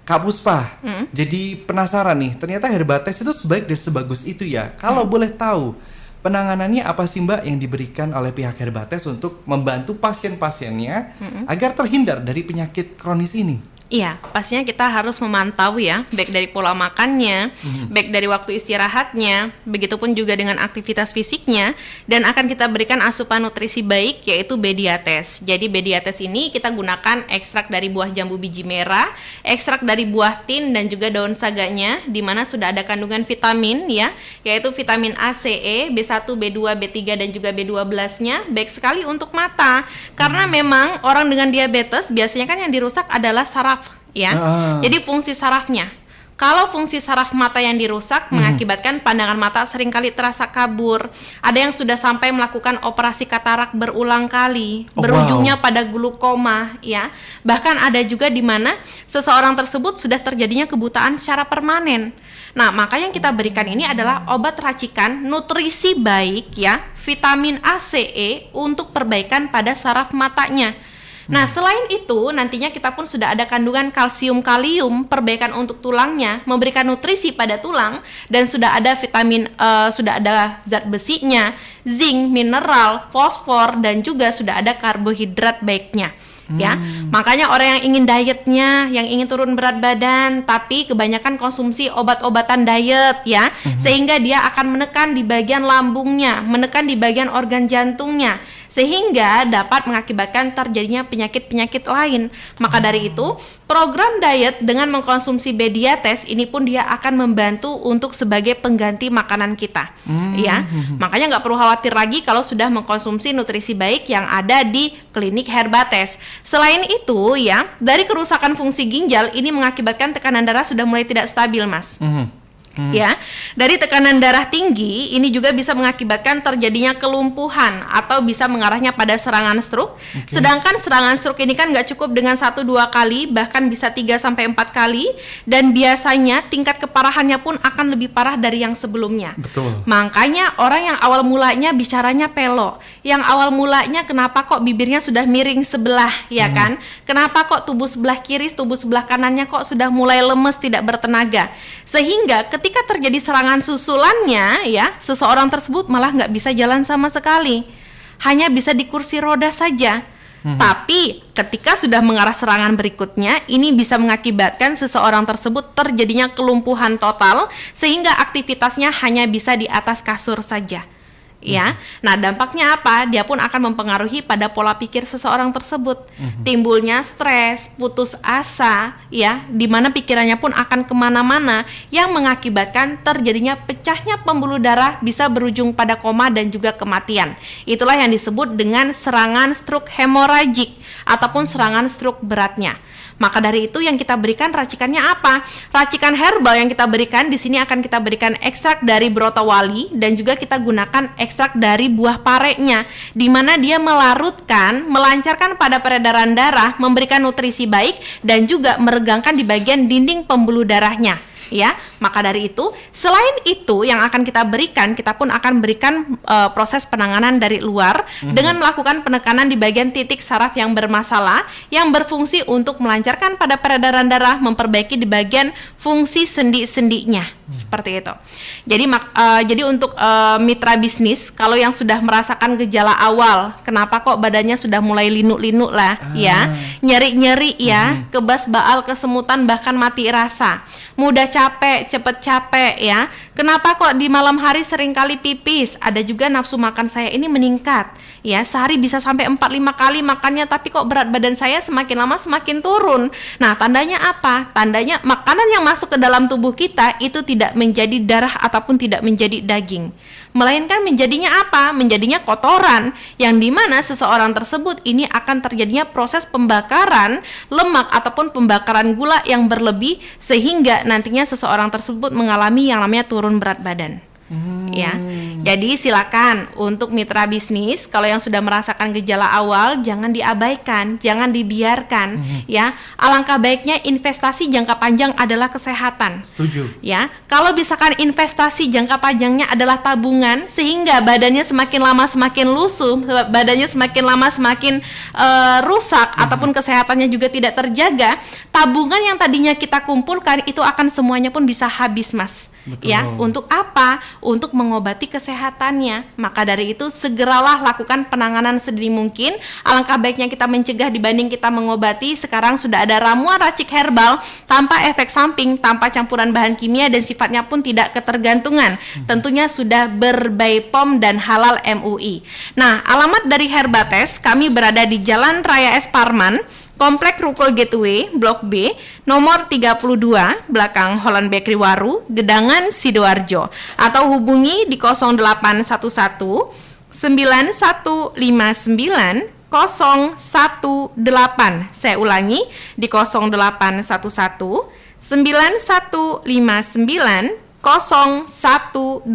Kak Puspa, jadi penasaran nih, ternyata Herbates itu sebaik dan sebagus itu ya. Kalau boleh tahu, penanganannya apa sih Mbak yang diberikan oleh pihak Herbates untuk membantu pasien-pasiennya agar terhindar dari penyakit kronis ini? Iya, pastinya kita harus memantau ya, baik dari pola makannya, baik dari waktu istirahatnya, begitupun juga dengan aktivitas fisiknya, dan akan kita berikan asupan nutrisi baik, yaitu Bediates. Jadi Bediates ini kita gunakan ekstrak dari buah jambu biji merah, ekstrak dari buah tin, dan juga daun saganya, di mana sudah ada kandungan vitamin ya, yaitu vitamin A, C, E, B1, B2, B3, dan juga B12-nya, baik sekali untuk mata. Karena memang orang dengan diabetes biasanya kan yang dirusak adalah saraf ya. Jadi fungsi sarafnya. Kalau fungsi saraf mata yang dirusak mengakibatkan pandangan mata seringkali terasa kabur. Ada yang sudah sampai melakukan operasi katarak berulang kali, berujungnya pada glukoma ya. Bahkan ada juga di mana seseorang tersebut sudah terjadinya kebutaan secara permanen. Nah, maka yang kita berikan ini adalah obat racikan nutrisi baik ya, vitamin A, C, E untuk perbaikan pada saraf matanya. Nah, selain itu nantinya kita pun sudah ada kandungan kalsium, kalium, perbaikan untuk tulangnya, memberikan nutrisi pada tulang, dan sudah ada vitamin, sudah ada zat besinya, zinc, mineral, fosfor, dan juga sudah ada karbohidrat baiknya. Ya, makanya orang yang ingin dietnya, yang ingin turun berat badan, tapi kebanyakan konsumsi obat-obatan diet ya, sehingga dia akan menekan di bagian lambungnya, menekan di bagian organ jantungnya, sehingga dapat mengakibatkan terjadinya penyakit-penyakit lain. Maka dari itu, program diet dengan mengkonsumsi Bediates ini pun dia akan membantu untuk sebagai pengganti makanan kita. Ya, makanya nggak perlu khawatir lagi kalau sudah mengkonsumsi nutrisi baik yang ada di klinik Herbates. Selain itu ya, dari kerusakan fungsi ginjal ini mengakibatkan tekanan darah sudah mulai tidak stabil, Mas. Ya, dari tekanan darah tinggi ini juga bisa mengakibatkan terjadinya kelumpuhan atau bisa mengarahnya pada serangan stroke. Sedangkan serangan stroke ini kan nggak cukup dengan 1-2 kali, bahkan bisa 3-4 kali, dan biasanya tingkat keparahannya pun akan lebih parah dari yang sebelumnya. Betul. Makanya orang yang awal mulanya bicaranya pelo, yang awal mulanya kenapa kok bibirnya sudah miring sebelah, ya kan? Kenapa kok tubuh sebelah kiri, tubuh sebelah kanannya kok sudah mulai lemes, tidak bertenaga, sehingga ketika terjadi serangan susulannya ya, seseorang tersebut malah nggak bisa jalan sama sekali, hanya bisa di kursi roda saja. Tapi ketika sudah mengarah serangan berikutnya, ini bisa mengakibatkan seseorang tersebut terjadinya kelumpuhan total, sehingga aktivitasnya hanya bisa di atas kasur saja. ya. Nah, dampaknya apa? Dia pun akan mempengaruhi pada pola pikir seseorang tersebut. Timbulnya stres, putus asa, ya, di mana pikirannya pun akan kemana-mana yang mengakibatkan terjadinya pecahnya pembuluh darah bisa berujung pada koma dan juga kematian. Itulah yang disebut dengan serangan stroke hemoragik ataupun serangan stroke beratnya. Maka dari itu yang kita berikan racikannya apa? Racikan herbal yang kita berikan di sini akan kita berikan ekstrak dari brotowali dan juga kita gunakan ekstrak dari buah parenya, di mana dia melarutkan, melancarkan pada peredaran darah, memberikan nutrisi baik dan juga meregangkan di bagian dinding pembuluh darahnya. Ya, maka dari itu, selain itu yang akan kita berikan, kita pun akan berikan proses penanganan dari luar dengan melakukan penekanan di bagian titik saraf yang bermasalah, yang berfungsi untuk melancarkan pada peredaran darah, memperbaiki di bagian fungsi sendi-sendinya, seperti itu. Jadi untuk mitra bisnis, kalau yang sudah merasakan gejala awal, kenapa kok badannya sudah mulai linuk-linuk lah, ya, nyeri-nyeri ya, kebas baal, kesemutan, bahkan mati rasa, mudah capek, cepet capek ya. Kenapa kok di malam hari seringkali pipis? Ada juga nafsu makan saya ini meningkat. Ya, sehari bisa sampai 4-5 kali makannya, tapi kok berat badan saya semakin lama semakin turun. Nah, tandanya apa? Tandanya makanan yang masuk ke dalam tubuh kita itu tidak menjadi darah ataupun tidak menjadi daging, melainkan menjadinya apa? Menjadinya kotoran, yang dimana seseorang tersebut ini akan terjadinya proses pembakaran lemak ataupun pembakaran gula yang berlebih, sehingga nantinya seseorang tersebut mengalami yang namanya turun berat badan. Ya, jadi silakan untuk mitra bisnis, kalau yang sudah merasakan gejala awal jangan diabaikan, jangan dibiarkan. Ya, alangkah baiknya investasi jangka panjang adalah kesehatan. Setuju. Ya, kalau misalkan investasi jangka panjangnya adalah tabungan, sehingga badannya semakin lama semakin lusuh, badannya semakin lama semakin rusak, ataupun kesehatannya juga tidak terjaga, tabungan yang tadinya kita kumpulkan itu akan semuanya pun bisa habis, Mas. Betul. Ya, untuk apa? Untuk mengobati kesehatannya. Maka dari itu segeralah lakukan penanganan sedini mungkin. Alangkah baiknya kita mencegah dibanding kita mengobati. Sekarang sudah ada ramuan racik herbal tanpa efek samping, tanpa campuran bahan kimia, dan sifatnya pun tidak ketergantungan. Tentunya sudah ber-BPOM dan halal MUI. Nah, alamat dari Herbates, kami berada di Jalan Raya S. Parman, Komplek Ruko Gateway, Blok B, nomor 32, belakang Holland Bakery Waru, Gedangan, Sidoarjo. Atau hubungi di 0811 9159 018. Saya ulangi, di 0811 9159 018.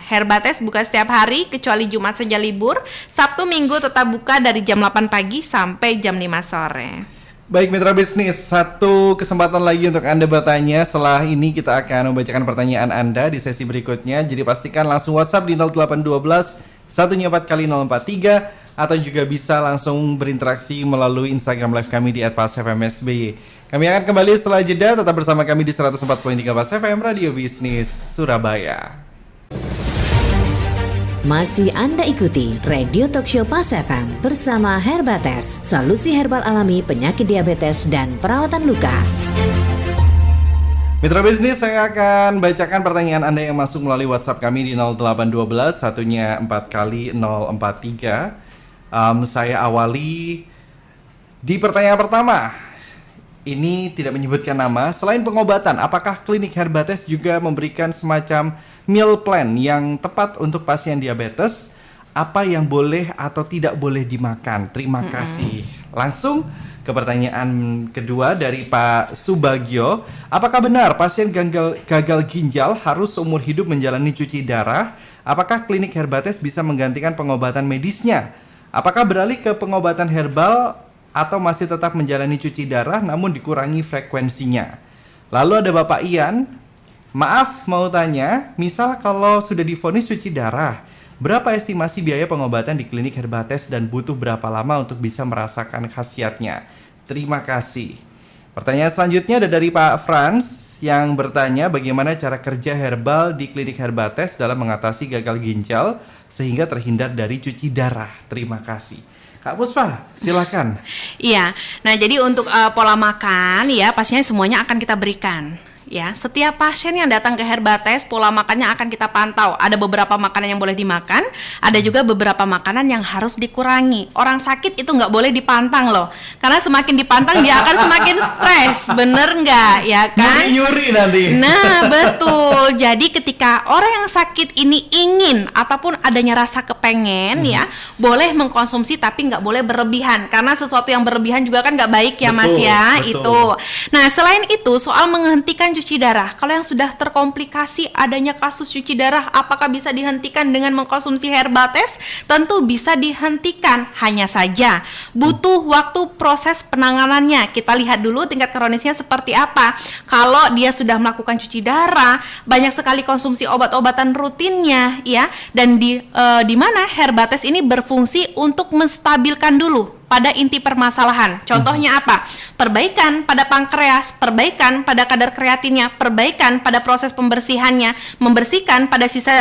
Herbates buka setiap hari kecuali Jumat saja libur. Sabtu Minggu tetap buka dari jam 8 pagi sampai jam 5 sore. Baik mitra bisnis, satu kesempatan lagi untuk Anda bertanya. Setelah ini kita akan membacakan pertanyaan Anda di sesi berikutnya. Jadi pastikan langsung WhatsApp di 0812 144 kali 043, atau juga bisa langsung berinteraksi melalui Instagram live kami di @pasfmsby. Kami akan kembali setelah jeda, tetap bersama kami di 104.3 Pas FM Radio Bisnis Surabaya. Masih Anda ikuti Radio Talkshow Pas FM bersama Herbates, solusi herbal alami penyakit diabetes dan perawatan luka. Mitra bisnis, saya akan bacakan pertanyaan Anda yang masuk melalui WhatsApp kami di 0812, satunya 4 kali 043. Saya awali di pertanyaan pertama. Ini tidak menyebutkan nama. Selain pengobatan, apakah klinik Herbates juga memberikan semacam meal plan yang tepat untuk pasien diabetes? Apa yang boleh atau tidak boleh dimakan? Terima kasih. Langsung ke pertanyaan kedua dari Pak Subagio. Apakah benar pasien gagal ginjal harus seumur hidup menjalani cuci darah? Apakah klinik Herbates bisa menggantikan pengobatan medisnya? Apakah beralih ke pengobatan herbal atau masih tetap menjalani cuci darah namun dikurangi frekuensinya? Lalu ada Bapak Ian, maaf mau tanya, misal kalau sudah divonis cuci darah, berapa estimasi biaya pengobatan di klinik Herbates dan butuh berapa lama untuk bisa merasakan khasiatnya? Terima kasih. Pertanyaan selanjutnya ada dari Pak Frans yang bertanya bagaimana cara kerja herbal di klinik Herbates dalam mengatasi gagal ginjal sehingga terhindar dari cuci darah. Terima kasih. Kak Puspa, silakan. Iya, nah jadi untuk pola makan ya pastinya semuanya akan kita berikan. ya, setiap pasien yang datang ke Herbates, pola makannya akan kita pantau. Ada beberapa makanan yang boleh dimakan, ada juga beberapa makanan yang harus dikurangi. Orang sakit itu nggak boleh dipantang loh, karena semakin dipantang dia akan semakin stres, bener nggak, ya kan? Nyuri nanti. Nah, betul. Jadi ketika orang yang sakit ini ingin ataupun adanya rasa kepengen, ya, boleh mengkonsumsi tapi nggak boleh berlebihan, karena sesuatu yang berlebihan juga kan nggak baik ya, Mas ya. Betul. Itu. Nah, selain itu soal menghentikan cuci darah, kalau yang sudah terkomplikasi adanya kasus cuci darah, apakah bisa dihentikan dengan mengkonsumsi Herbates? Tentu bisa dihentikan, hanya saja butuh waktu proses penanganannya. Kita lihat dulu tingkat kronisnya seperti apa. Kalau dia sudah melakukan cuci darah, banyak sekali konsumsi obat-obatan rutinnya, ya, dan di mana Herbates ini berfungsi untuk menstabilkan dulu pada inti permasalahan. Contohnya apa? Perbaikan pada pankreas, perbaikan pada kadar kreatinnya, perbaikan pada proses pembersihannya, membersihkan pada sisa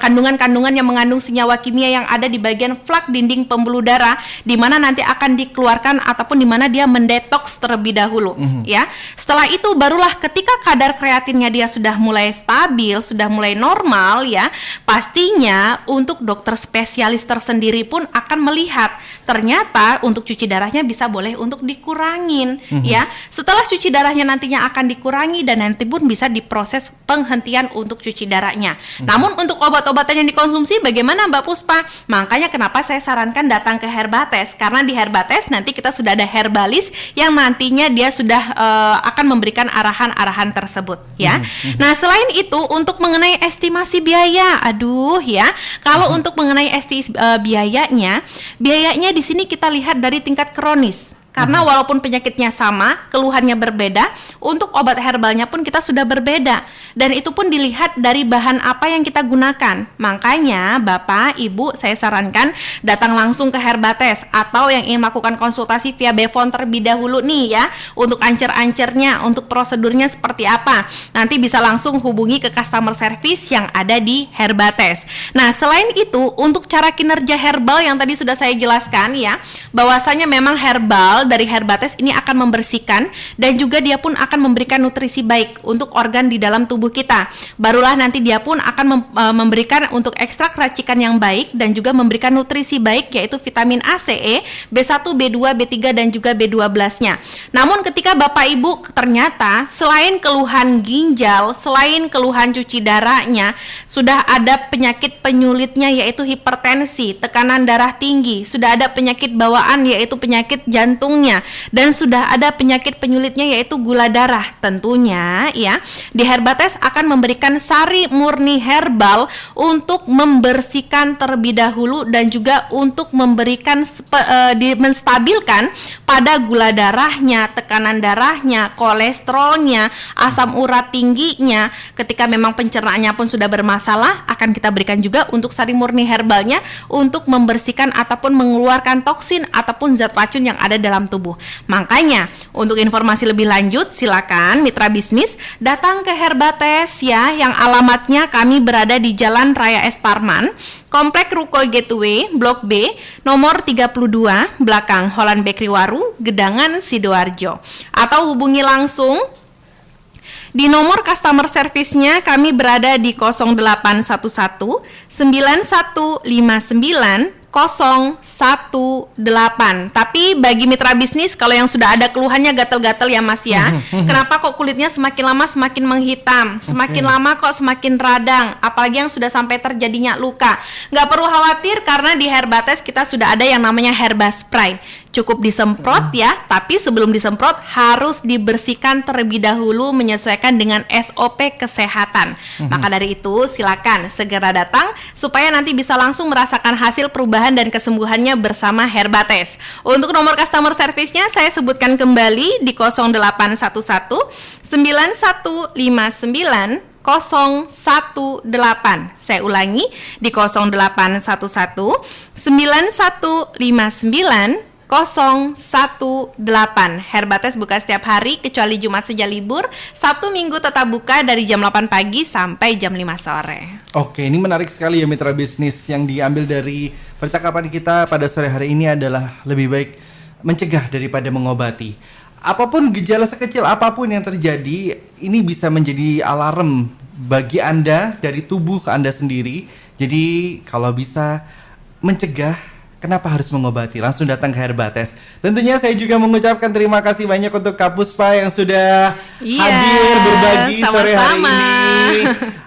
kandungan-kandungan yang mengandung senyawa kimia yang ada di bagian flak dinding pembuluh darah, di mana nanti akan dikeluarkan ataupun di mana dia mendetoks terlebih dahulu, ya. Setelah itu barulah ketika kadar kreatinnya dia sudah mulai stabil, sudah mulai normal, ya, pastinya untuk dokter spesialis tersendiri pun akan melihat ternyata untuk cuci darahnya bisa boleh untuk dikurangin, ya. Setelah cuci darahnya nantinya akan dikurangi dan nanti pun bisa diproses penghentian untuk cuci darahnya. Namun untuk obat-obatan yang dikonsumsi bagaimana Mbak Puspa? Makanya kenapa saya sarankan datang ke Herbates, karena di Herbates nanti kita sudah ada herbalis yang nantinya dia sudah akan memberikan arahan-arahan tersebut, ya. Nah, selain itu untuk mengenai estimasi biaya, ya, kalau untuk mengenai biayanya di sini kita lihat dari tingkat kronis. Karena walaupun penyakitnya sama, keluhannya berbeda, untuk obat herbalnya pun kita sudah berbeda. Dan itu pun dilihat dari bahan apa yang kita gunakan. Makanya Bapak, Ibu, saya sarankan datang langsung ke Herbates. Atau yang ingin melakukan konsultasi via BeFone terlebih dahulu nih, ya, untuk ancer-ancernya, untuk prosedurnya seperti apa. Nanti bisa langsung hubungi ke customer service yang ada di Herbates. Nah, selain itu, untuk cara kinerja herbal yang tadi sudah saya jelaskan, ya, bahwasanya memang herbal dari Herbates ini akan membersihkan dan juga dia pun akan memberikan nutrisi baik untuk organ di dalam tubuh kita. Barulah nanti dia pun akan memberikan untuk ekstrak racikan yang baik dan juga memberikan nutrisi baik, yaitu vitamin A, C, E, B1, B2, B3 dan juga B12-nya. Namun ketika Bapak Ibu ternyata selain keluhan ginjal, selain keluhan cuci darahnya, sudah ada penyakit penyulitnya yaitu hipertensi, tekanan darah tinggi, sudah ada penyakit bawaan yaitu penyakit jantung, dan sudah ada penyakit penyulitnya yaitu gula darah, tentunya, ya, di Herbates akan memberikan sari murni herbal untuk membersihkan terlebih dahulu dan juga untuk memberikan menstabilkan pada gula darahnya, tekanan darahnya, kolesterolnya, asam urat tingginya. Ketika memang pencernaannya pun sudah bermasalah, akan kita berikan juga untuk sari murni herbalnya untuk membersihkan ataupun mengeluarkan toksin ataupun zat racun yang ada dalam tubuh. Makanya untuk informasi lebih lanjut silakan mitra bisnis datang ke Herbates, ya, yang alamatnya kami berada di Jalan Raya Es Parman, Komplek Ruko Gateway, Blok B, nomor 32, belakang Holland Bakery Waru, Gedangan, Sidoarjo. Atau hubungi langsung di nomor customer service-nya kami berada di 0811 9159 018. Tapi bagi mitra bisnis, kalau yang sudah ada keluhannya gatal-gatal ya Mas ya, kenapa kok kulitnya semakin lama semakin menghitam, semakin lama kok semakin radang, apalagi yang sudah sampai terjadinya luka, nggak perlu khawatir karena di Herbates kita sudah ada yang namanya Herba Spray. Cukup disemprot ya, tapi sebelum disemprot harus dibersihkan terlebih dahulu menyesuaikan dengan SOP kesehatan. Maka dari itu silakan segera datang supaya nanti bisa langsung merasakan hasil perubahan dan kesembuhannya bersama Herbates. Untuk nomor customer service-nya saya sebutkan kembali di 0811 9159 018. Saya ulangi di 0811 9159 018. Herbates buka setiap hari kecuali Jumat saja libur. Sabtu Minggu tetap buka dari jam 8 pagi sampai jam 5 sore. Oke, ini menarik sekali ya mitra bisnis. Yang diambil dari percakapan kita pada sore hari ini adalah lebih baik mencegah daripada mengobati. apapun gejala sekecil apapun yang terjadi, ini bisa menjadi alarm bagi Anda dari tubuh Anda sendiri. Jadi kalau bisa mencegah, kenapa harus mengobati? Langsung datang ke Herbates. Tentunya saya juga mengucapkan terima kasih banyak untuk Kak Puspa yang sudah hadir berbagi sore hari ini.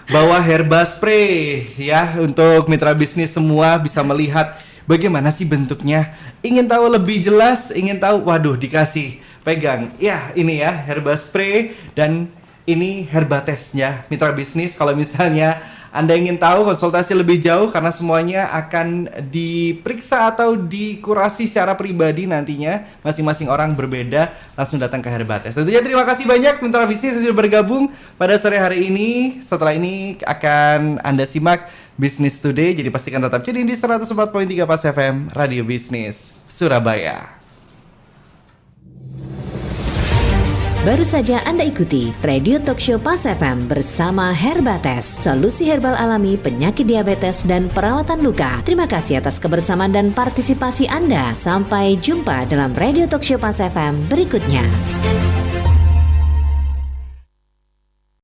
Bawa Herba Spray ya, untuk mitra bisnis semua bisa melihat bagaimana sih bentuknya. Ingin tahu lebih jelas, ingin tahu, waduh dikasih pegang. Ya ini ya Herba Spray dan ini Herbatesnya mitra bisnis. Kalau misalnya Anda ingin tahu konsultasi lebih jauh karena semuanya akan diperiksa atau dikurasi secara pribadi nantinya, masing-masing orang berbeda, langsung datang ke Herbates. Tentunya terima kasih banyak mitra bisnis yang sudah bergabung pada sore hari ini. Setelah ini akan Anda simak Business Today, jadi pastikan tetap tune in di 104.3 Pas FM Radio Bisnis Surabaya. Baru saja Anda ikuti Radio Talk Show Pas FM bersama Herbates, solusi herbal alami penyakit diabetes dan perawatan luka. Terima kasih atas kebersamaan dan partisipasi Anda. Sampai jumpa dalam Radio Talk Show Pas FM berikutnya.